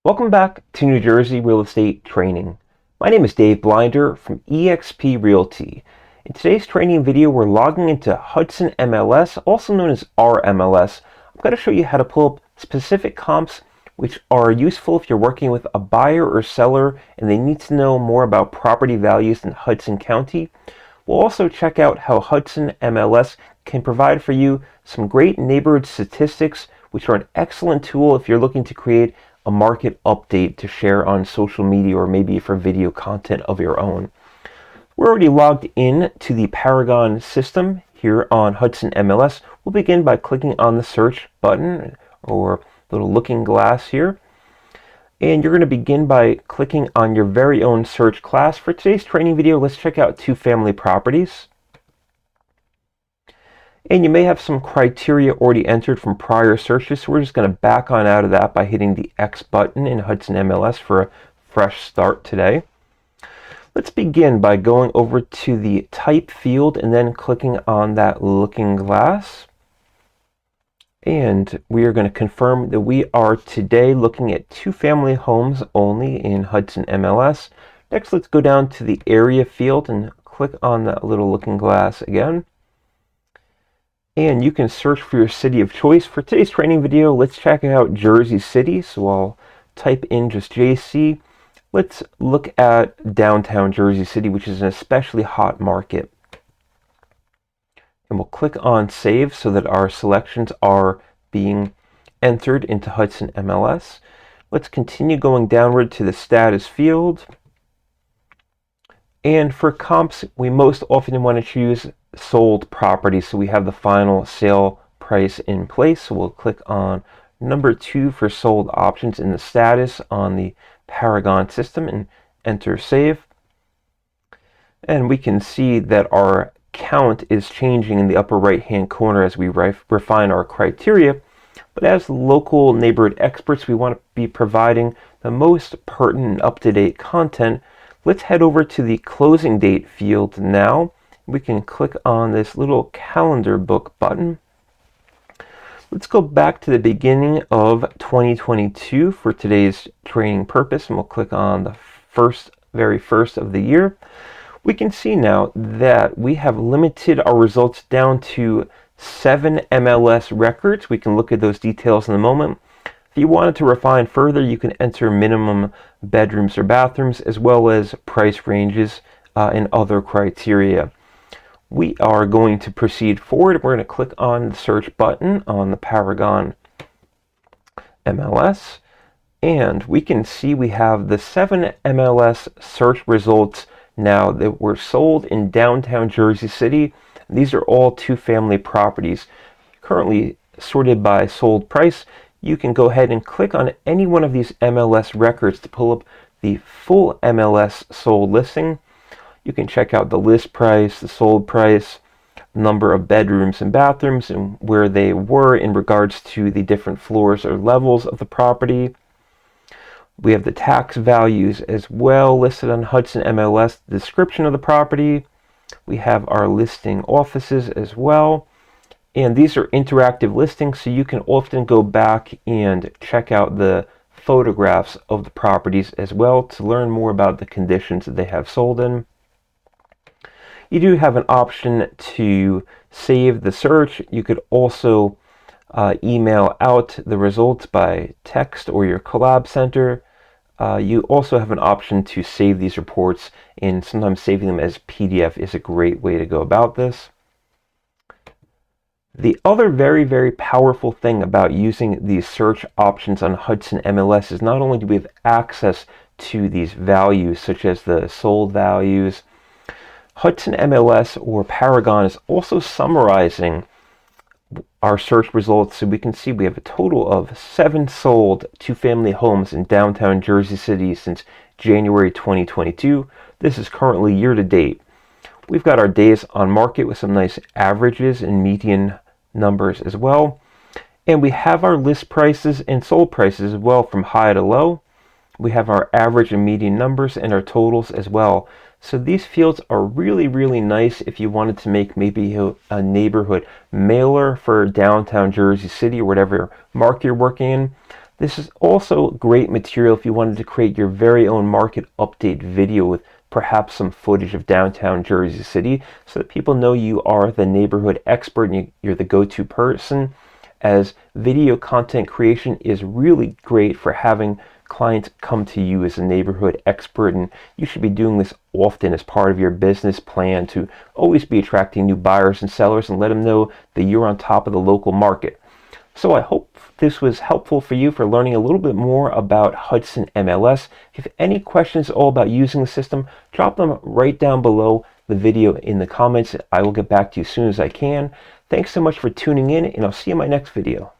Welcome back to New Jersey Real Estate Training. My name is Dave Blinder from eXp Realty. In today's training video, we're logging into Hudson MLS, also known as RMLS. I'm going to show you how to pull up specific comps which are useful if you're working with a buyer or seller and they need to know more about property values in Hudson County. We'll also check out how Hudson MLS can provide for you some great neighborhood statistics, which are an excellent tool if you're looking to create a market update to share on social media or maybe for video content of your own. We're already logged in to the Paragon system here on Hudson MLS. We'll begin by clicking on the search button or little looking glass here. And you're going to begin by clicking on your very own search class. For today's training video, let's check out two-family properties. And you may have some criteria already entered from prior searches, so we're just going to back on out of that by hitting the X button in Hudson MLS for a fresh start today. Let's begin by going over to the type field and then clicking on that looking glass. And we are going to confirm that we are today looking at two-family homes only in Hudson MLS. Next, let's go down to the area field and click on that little looking glass again. And you can search for your city of choice. For today's training video, let's check out Jersey City. So I'll type in just JC. Let's look at downtown Jersey City, which is an especially hot market. And we'll click on save so that our selections are being entered into Hudson MLS. Let's continue going downward to the status field. And for comps, we most often want to choose sold properties, so we have the final sale price in place. So we'll click on number 2 for sold options in the status on the Paragon system and enter save. And we can see that our count is changing in the upper right hand corner as we refine our criteria. But as local neighborhood experts, we want to be providing the most pertinent up-to-date content. Let's head over to the closing date field now. We can click on this little calendar book button. Let's go back to the beginning of 2022 for today's training purpose, and we'll click on the very first of the year. We can see now that we have limited our results down to 7 MLS records. We can look at those details in a moment. If you wanted to refine further, you can enter minimum bedrooms or bathrooms as well as price ranges and other criteria. We are going to proceed forward. We're going to click on the search button on the Paragon MLS, and we can see we have the 7 MLS search results now that were sold in downtown Jersey City. These are all two-family properties currently sorted by sold price. You can go ahead and click on any one of these MLS records to pull up the full MLS sold listing. You can check out the list price, the sold price, number of bedrooms and bathrooms, and where they were in regards to the different floors or levels of the property. We have the tax values as well listed on Hudson MLS, the description of the property. We have our listing offices as well. And these are interactive listings, so you can often go back and check out the photographs of the properties as well to learn more about the conditions that they have sold in. You do have an option to save the search. You could also email out the results by text or your collab center. You also have an option to save these reports, and sometimes saving them as PDF is a great way to go about this. The other very, very powerful thing about using these search options on Hudson MLS is not only do we have access to these values, such as the sold values, Hudson MLS or Paragon is also summarizing our search results, so we can see we have a total of 7 sold two-family homes in downtown Jersey City since January 2022. This is currently year-to-date. We've got our days on market with some nice averages and median numbers as well. And we have our list prices and sold prices as well from high to low. We have our average and median numbers and our totals as well. So these fields are really, really nice if you wanted to make maybe a neighborhood mailer for downtown Jersey City or whatever market you're working in. This is also great material if you wanted to create your very own market update video with perhaps some footage of downtown Jersey City so that people know you are the neighborhood expert and you're the go-to person, as video content creation is really great for having clients come to you as a neighborhood expert, and you should be doing this often as part of your business plan to always be attracting new buyers and sellers and let them know that you're on top of the local market. So I hope this was helpful for you for learning a little bit more about Hudson MLS. If you have any questions at all about using the system, drop them right down below the video in the comments. I will get back to you as soon as I can. Thanks so much for tuning in, and I'll see you in my next video.